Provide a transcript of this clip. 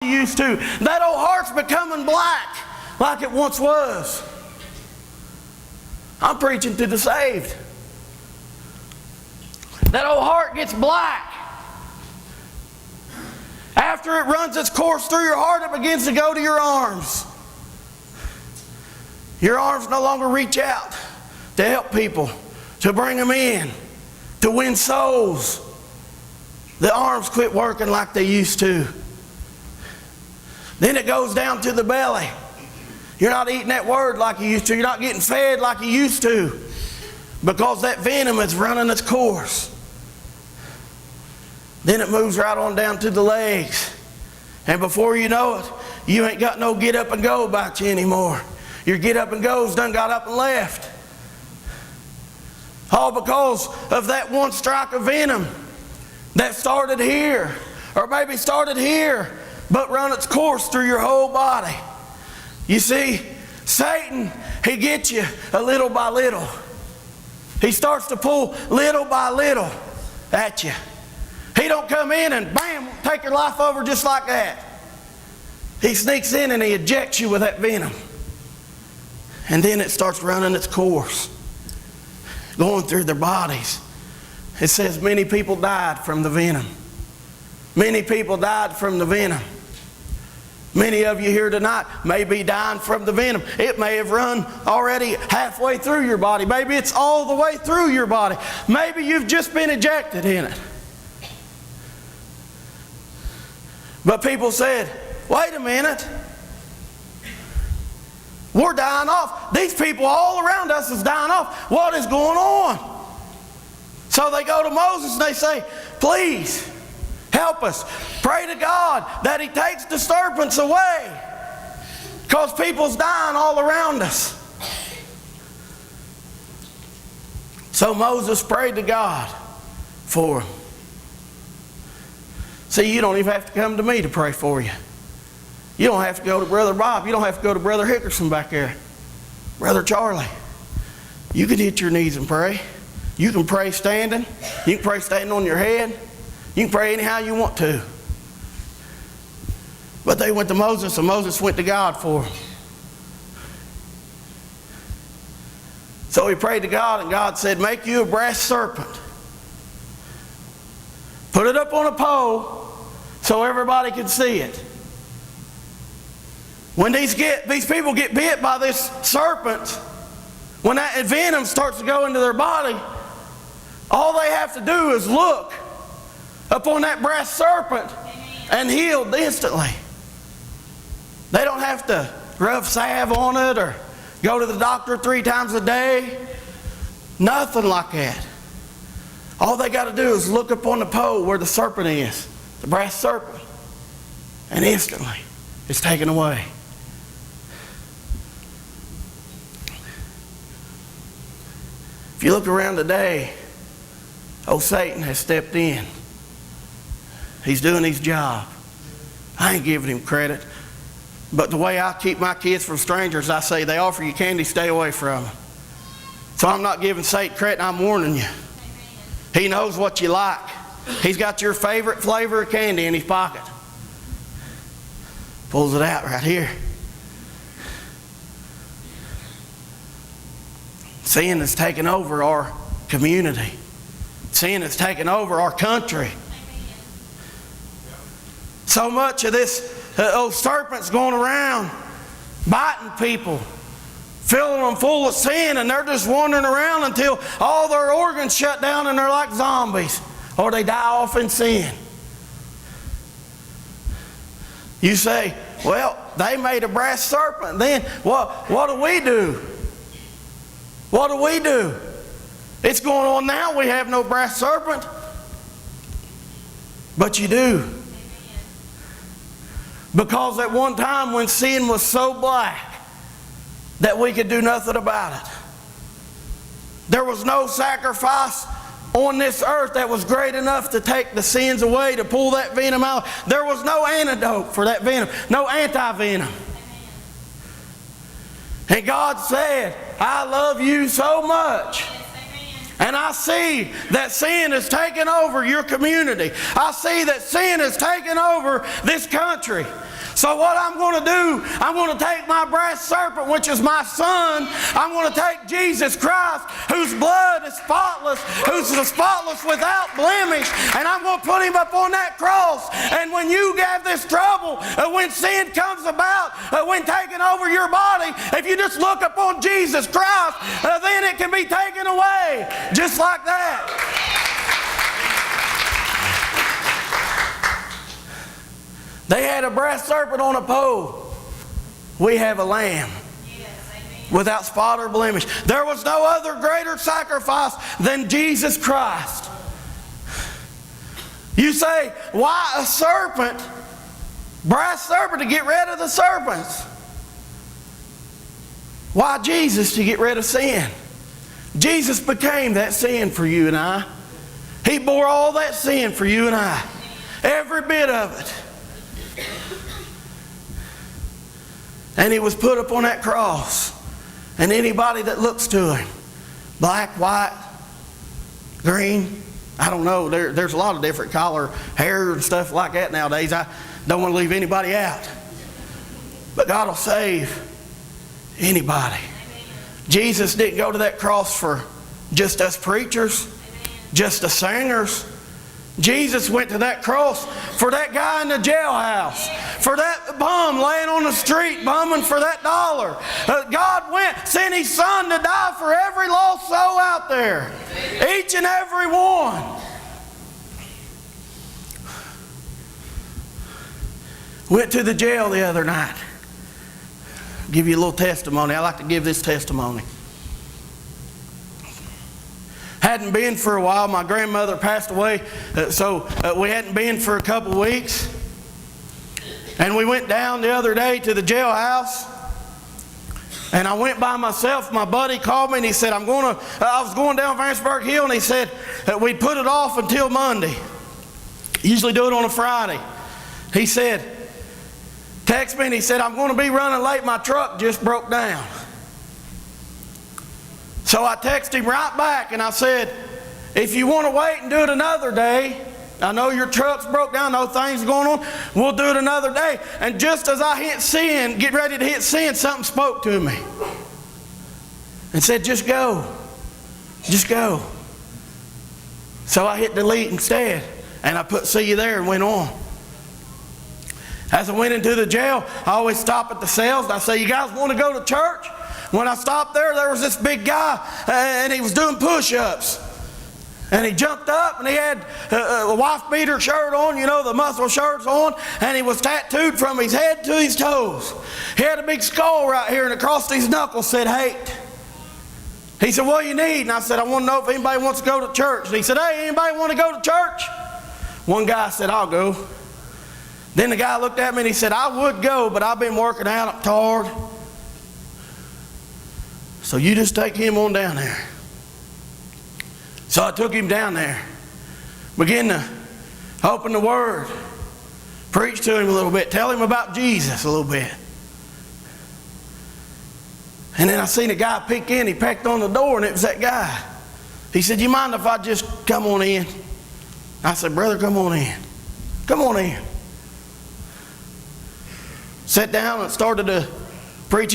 used to. That old heart's becoming black like it once was. I'm preaching to the saved. That old heart gets black. After it runs its course through your heart, it begins to go to your arms. Your arms no longer reach out to help people, to bring them in, to win souls. The arms quit working like they used to. Then it goes down to the belly. You're not eating that word like you used to. You're not getting fed like you used to, because that venom is running its course. Then it moves right on down to the legs. And before you know it, you ain't got no get up and go about you anymore. Your get up and go's done got up and left. All because of that one strike of venom that started here, or maybe started here, but run its course through your whole body. You see, Satan, he gets you a little by little. He starts to pull little by little at you. He don't come in and bam, take your life over just like that. He sneaks in and he ejects you with that venom. And then it starts running its course, going through their bodies. It says many people died from the venom. Many people died from the venom. Many of you here tonight may be dying from the venom. It may have run already halfway through your body. Maybe it's all the way through your body. Maybe you've just been ejected in it. But people said, wait a minute. We're dying off. These people all around us is dying off. What is going on? So they go to Moses and they say, please, help us. Pray to God that He takes the serpents away, because people's dying all around us. So Moses prayed to God for them. See, you don't even have to come to me to pray for you. You don't have to go to Brother Bob. You don't have to go to Brother Hickerson back there. Brother Charlie. You can hit your knees and pray. You can pray standing. You can pray standing on your head. You can pray anyhow you want to. But they went to Moses, and Moses went to God for them. So he prayed to God, and God said, make you a brass serpent. Put it up on a pole so everybody can see it. When these people get bit by this serpent, when that venom starts to go into their body, all they have to do is look upon that brass serpent and healed instantly. They don't have to rub salve on it or go to the doctor 3 times a day. Nothing like that. All they got to do is look upon the pole where the serpent is, the brass serpent, and instantly it's taken away. If you look around today, old Satan has stepped in. He's doing his job. I ain't giving him credit. But the way I keep my kids from strangers, I say, they offer you candy, stay away from them. So I'm not giving Satan credit, I'm warning you. He knows what you like. He's got your favorite flavor of candy in his pocket. Pulls it out right here. Sin has taken over our community. Sin has taken over our country. So much of this old serpent's going around biting people, filling them full of sin, and they're just wandering around until all their organs shut down and they're like zombies, or they die off in sin. You say, well, they made a brass serpent. Then what do we do? What do we do? It's going on now. We have no brass serpent. But you do. Because at one time when sin was so black that we could do nothing about it. There was no sacrifice on this earth that was great enough to take the sins away, to pull that venom out. There was no antidote for that venom, no anti-venom. And God said, I love you so much. And I see that sin has taken over your community. I see that sin has taken over this country. So what I'm going to do, I'm going to take my brass serpent, which is my son. I'm going to take Jesus Christ, whose blood is spotless, who's spotless without blemish, and I'm going to put him up on that cross. And when you have this trouble, when sin comes about, when taking over your body, if you just look upon Jesus Christ, then it can be taken away. Just like that. They had a brass serpent on a pole. We have a lamb without spot or blemish. There was no other greater sacrifice than Jesus Christ. You say, why a serpent? Brass serpent to get rid of the serpents. Why Jesus? To get rid of sin. Jesus became that sin for you and I. He bore all that sin for you and I. Every bit of it. And he was put up on that cross. And anybody that looks to him, black, white, green, I don't know, there's a lot of different color, hair and stuff like that nowadays. I don't want to leave anybody out. But God will save anybody. Jesus didn't go to that cross for just us preachers, just the singers. Jesus went to that cross for that guy in the jailhouse, for that bum laying on the street bumming for that dollar. God sent His Son to die for every lost soul out there. Each and every one. Went to the jail the other night. Give you a little testimony. I like to give this testimony. Hadn't been for a while. My grandmother passed away, so we hadn't been for a couple weeks. And we went down the other day to the jailhouse, and I went by myself. My buddy called me and he said, I was going down Vanceburg Hill, and he said we'd put it off until Monday. Usually do it on a Friday. He said, text me and he said, I'm going to be running late. My truck just broke down. So I texted him right back and I said, if you want to wait and do it another day, I know your truck's broke down, I know things are going on, we'll do it another day. And just as I hit send, get ready to hit send, something spoke to me and said, just go. Just go. So I hit delete instead and I put see you there and went on. As I went into the jail, I always stop at the cells and I say, you guys want to go to church? When I stopped there was this big guy and he was doing push-ups. And he jumped up and he had a wife beater shirt on, you know, the muscle shirts on, and he was tattooed from his head to his toes. He had a big skull right here and across his knuckles said, hate. He said, what do you need? And I said, I want to know if anybody wants to go to church. And he said, hey, anybody want to go to church? One guy said, I'll go. Then the guy looked at me and he said, I would go, but I've been working out, I'm tired. So you just take him on down there. So I took him down there. Began to open the Word. Preach to him a little bit. Tell him about Jesus a little bit. And then I seen a guy peek in. He pecked on the door and it was that guy. He said, you mind if I just come on in? I said, brother, come on in. Come on in. Sat down and started to preach.